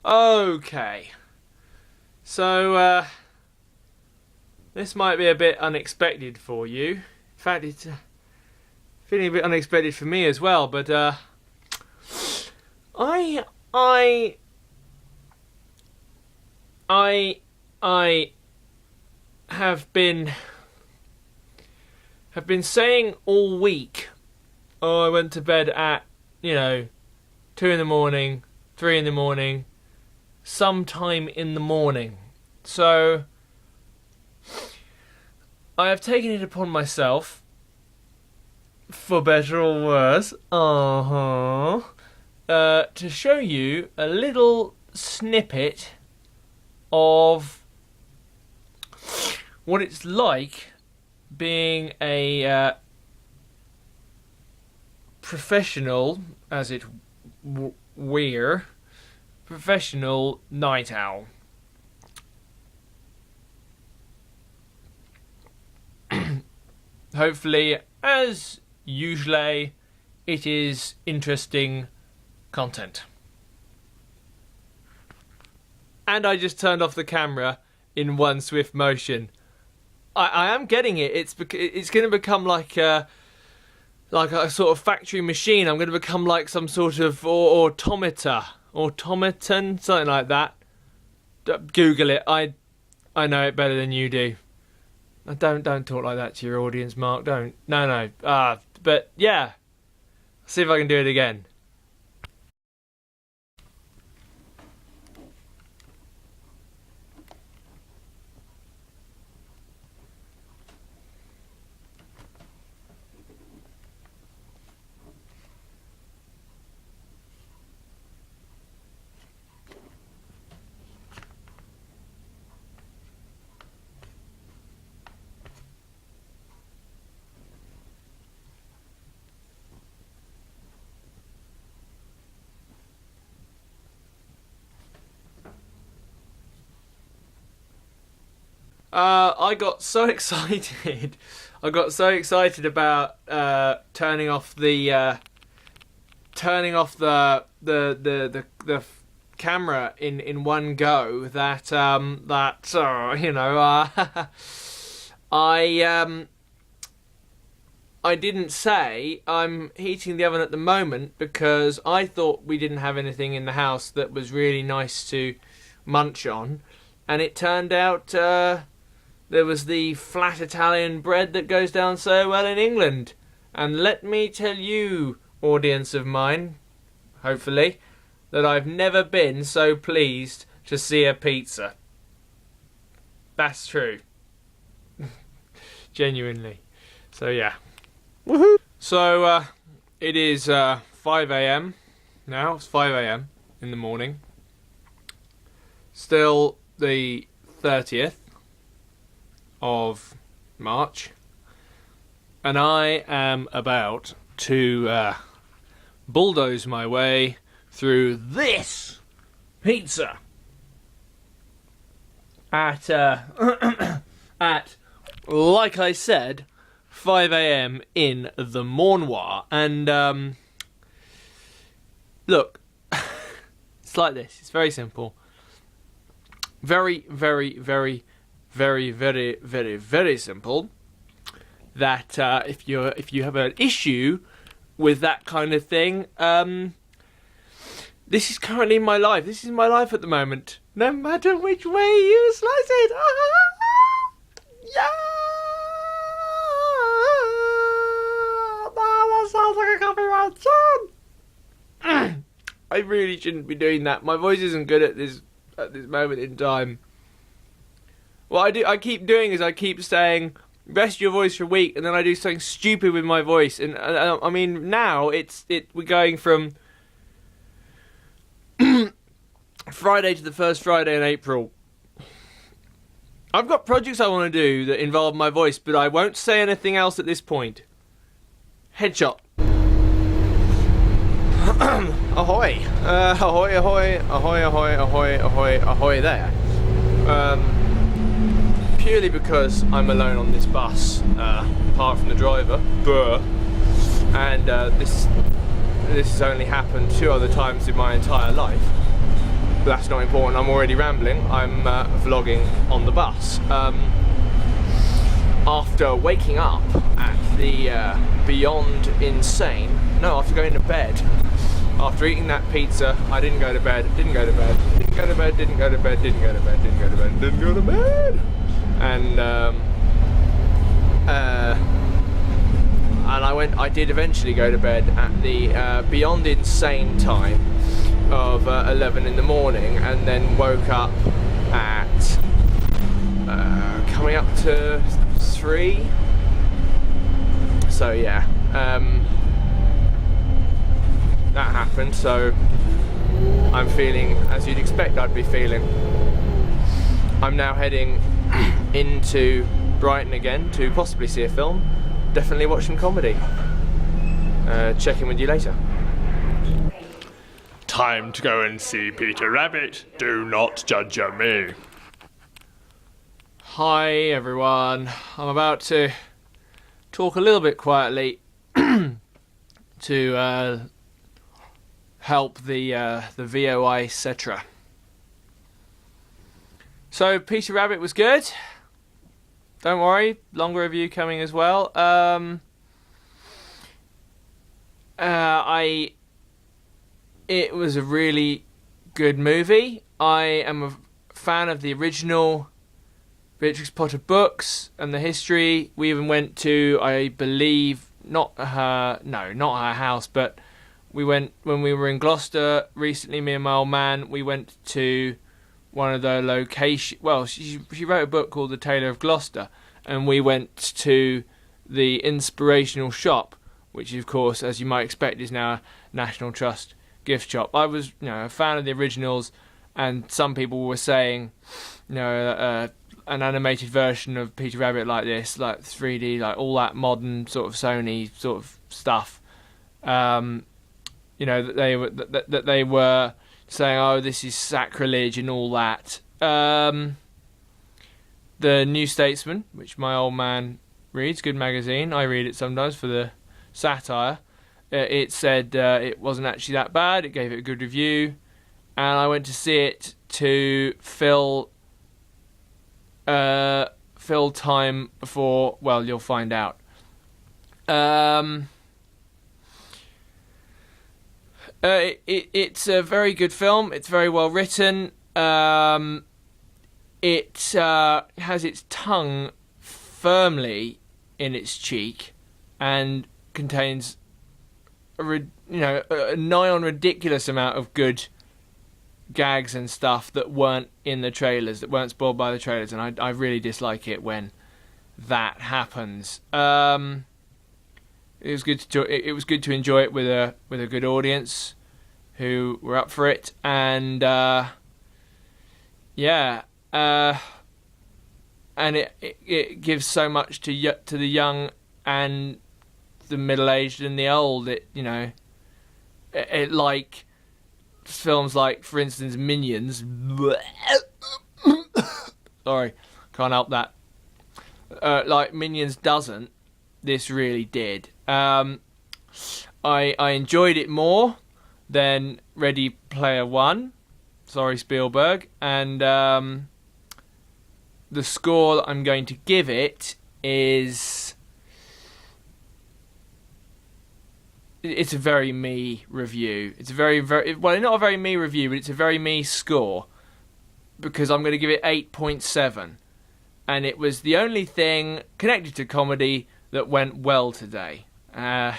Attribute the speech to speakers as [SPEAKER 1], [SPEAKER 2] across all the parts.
[SPEAKER 1] Okay, so this might be a bit unexpected for you. In fact, it's feeling a bit unexpected for me as well. But I have been saying all week. Oh, I went to bed at 2 in the morning, 3 in the morning, sometime in the morning. So I have taken it upon myself, for better or worse, to show you a little snippet of what it's like being a professional, as it were, professional night owl. Hopefully, as usually, it is interesting content. And I just turned off the camera in one swift motion. I am getting it. It's going to become like a sort of factory machine. I'm going to become like some sort of automaton, something like that. Google it. I know it better than you do. Don't talk like that to your audience, Mark. Don't. No. But yeah. See if I can do it again. I got so excited. I got so excited about turning off the camera in one go that I didn't say I'm heating the oven at the moment because I thought we didn't have anything in the house that was really nice to munch on, and it turned out there was the flat Italian bread that goes down so well in England. And let me tell you, audience of mine, hopefully, that I've never been so pleased to see a pizza. That's true. Genuinely. So yeah. Woohoo! So it is 5 a.m. now. It's 5 a.m. in the morning. Still the 30th of March, and I am about to bulldoze my way through this pizza at like I said, 5 a.m. in the mornoir. And look, it's like this. It's very simple. Very, very, very, very, very, very, very simple. That if you have an issue with that kind of thing, this is currently my life. This is my life at the moment. No matter which way you slice it. Yeah. That sounds like a copyright song. I really shouldn't be doing that. My voice isn't good at this moment in time. What I keep doing is I keep saying rest your voice for a week, and then I do something stupid with my voice. And I mean, now we're going from Friday to the first Friday in April. I've got projects I want to do that involve my voice, but I won't say anything else at this point. Headshot. Ahoy! Ahoy, ahoy, ahoy, ahoy, ahoy, ahoy, ahoy there. Purely because I'm alone on this bus, apart from the driver, and this has only happened 2 other times in my entire life. But that's not important, I'm already rambling. I'm vlogging on the bus. After waking up at the Beyond Insane, no, after going to bed, after eating that pizza, I didn't go to bed, didn't go to bed, didn't go to bed, didn't go to bed, didn't go to bed, didn't go to bed, didn't go to bed, and I did eventually go to bed at the Beyond Insane time of 11 in the morning, and then woke up at coming up to 3. So yeah, that happened. So I'm feeling as you'd expect I'd be feeling. I'm now heading into Brighton again to possibly see a film. Definitely watch some comedy. Check in with you later.
[SPEAKER 2] Time to go and see Peter Rabbit. Do not judge me.
[SPEAKER 1] Hi everyone. I'm about to talk a little bit quietly to help the VOI etc. So Peter Rabbit was good. Don't worry, longer review coming as well. It was a really good movie. I am a fan of the original Beatrix Potter books and the history. We even went to, I believe, not her house, but we went when we were in Gloucester recently. Me and my old man, we went to one of the locations. Well, she wrote a book called The Tailor of Gloucester, and we went to the inspirational shop, which of course, as you might expect, is now a National Trust gift shop. I was, a fan of the originals, and some people were saying, an animated version of Peter Rabbit like this, like 3D, like all that modern sort of Sony sort of stuff. That they were saying, oh, this is sacrilege and all that. The New Statesman, which my old man reads, good magazine. I read it sometimes for the satire. It said it wasn't actually that bad. It gave it a good review, and I went to see it to fill time before. Well, you'll find out. It's a very good film. It's very well written. It has its tongue firmly in its cheek and contains a nigh on ridiculous amount of good gags and stuff that weren't in the trailers, that weren't spoiled by the trailers, and I really dislike it when that happens. It was good to enjoy it with a good audience who were up for it, and and it gives so much to the young and the middle-aged and the old. It like films like, for instance, Minions. Sorry, can't help that. Like Minions doesn't. This really did. I enjoyed it more than Ready Player One. Sorry, Spielberg. And the score that I'm going to give it is... It's a very me review. It's a very, well, not a very me review, but it's a very me score, because I'm going to give it 8.7. And it was the only thing connected to comedy that went well today. Yeah.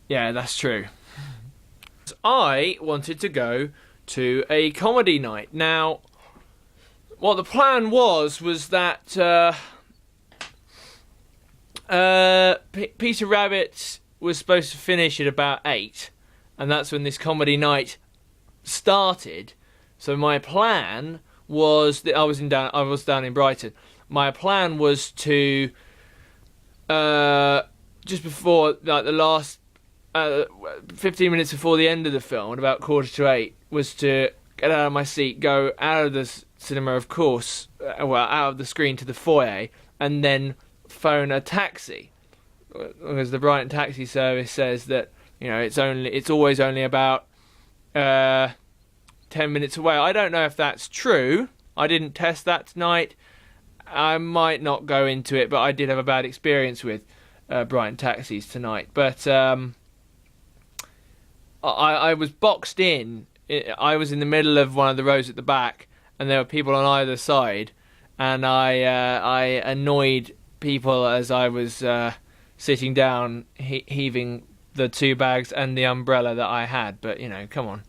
[SPEAKER 1] Yeah, that's true. I wanted to go to a comedy night. Now, what the plan was that Peter Rabbit was supposed to finish at about 8, and that's when this comedy night started. So my plan was that I was down in Brighton. My plan was to just before, like the last 15 minutes before the end of the film, at about 7:45, was to get out of my seat, go out of the cinema, of course, out of the screen to the foyer, and then phone a taxi, because the Brighton taxi service says that, you know, it's always only about 10 minutes away. I don't know if that's true. I didn't test that tonight. I might not go into it, but I did have a bad experience with Brighton taxis tonight. But I was boxed in. I was in the middle of one of the rows at the back, and there were people on either side, and I annoyed people as I was sitting down, heaving the 2 bags and the umbrella that I had. But, you know, come on.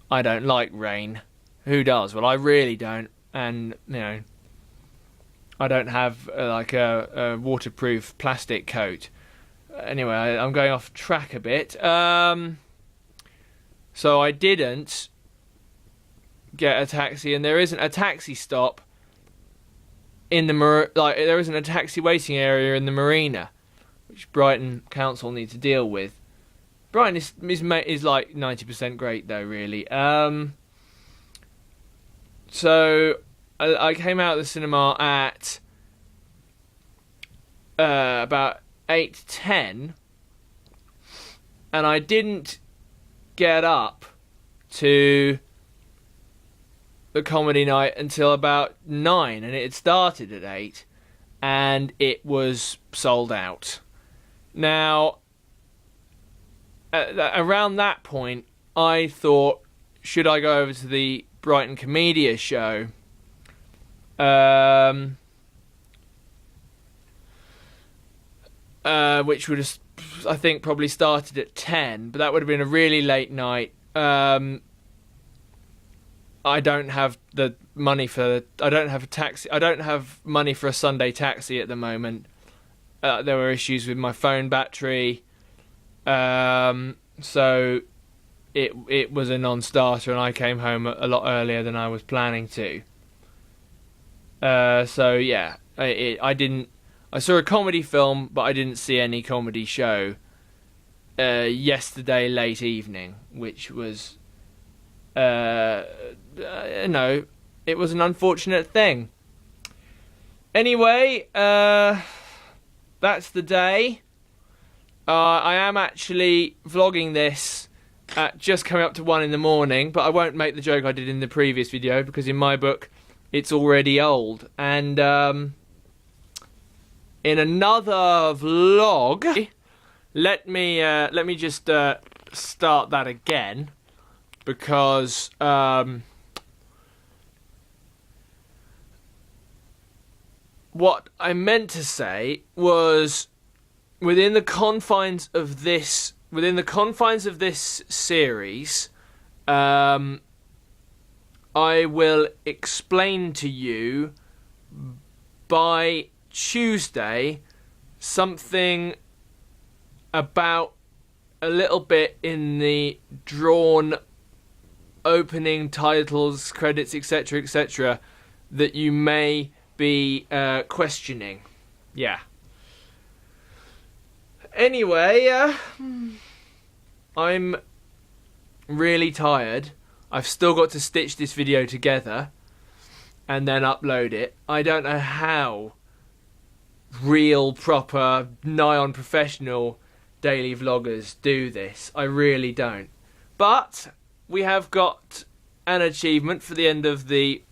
[SPEAKER 1] I don't like rain. Who does? Well, I really don't. And, you know, I don't have like a waterproof plastic coat. Anyway, I'm going off track a bit. So I didn't get a taxi, and there isn't a taxi stop in the there isn't a taxi waiting area in the marina, which Brighton Council need to deal with. Brighton is like 90% great though, really. So I came out of the cinema at about 8:10, and I didn't get up to the comedy night until about 9, and it had started at 8, and it was sold out. Now, around that point, I thought, should I go over to the Brighton Comedia show? Which would have, I think, probably started at 10, but that would have been a really late night. I don't have the money for. I don't have a taxi. I don't have money for a Sunday taxi at the moment. There were issues with my phone battery, so it was a non-starter, and I came home a lot earlier than I was planning to. So yeah, I didn't. I saw a comedy film, but I didn't see any comedy show yesterday late evening, which was, no, it was an unfortunate thing. Anyway, that's the day. I am actually vlogging this at just coming up to 1 in the morning, but I won't make the joke I did in the previous video, because in my book, it's already old. And in another vlog, let me just start that again, because what I meant to say was, within the confines of this series, I will explain to you by Tuesday something about a little bit in the drawn opening titles, credits, etc., that you may be questioning. Yeah. Anyway, I'm really tired. I've still got to stitch this video together and then upload it. I don't know how real, proper, nigh-on professional daily vloggers do this. I really don't. But we have got an achievement for the end of the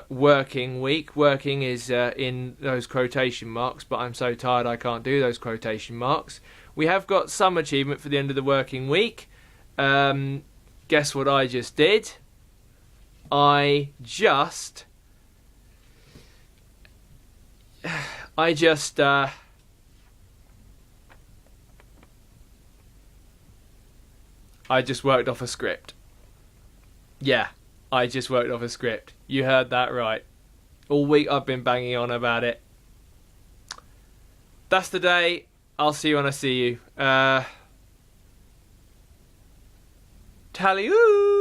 [SPEAKER 1] working week. Working is in those quotation marks, but I'm so tired I can't do those quotation marks. We have got some achievement for the end of the working week. Guess what I just did? I just worked off a script. Yeah, I just worked off a script. You heard that right. All week I've been banging on about it. That's the day. I'll see you when I see you. Tally-oo!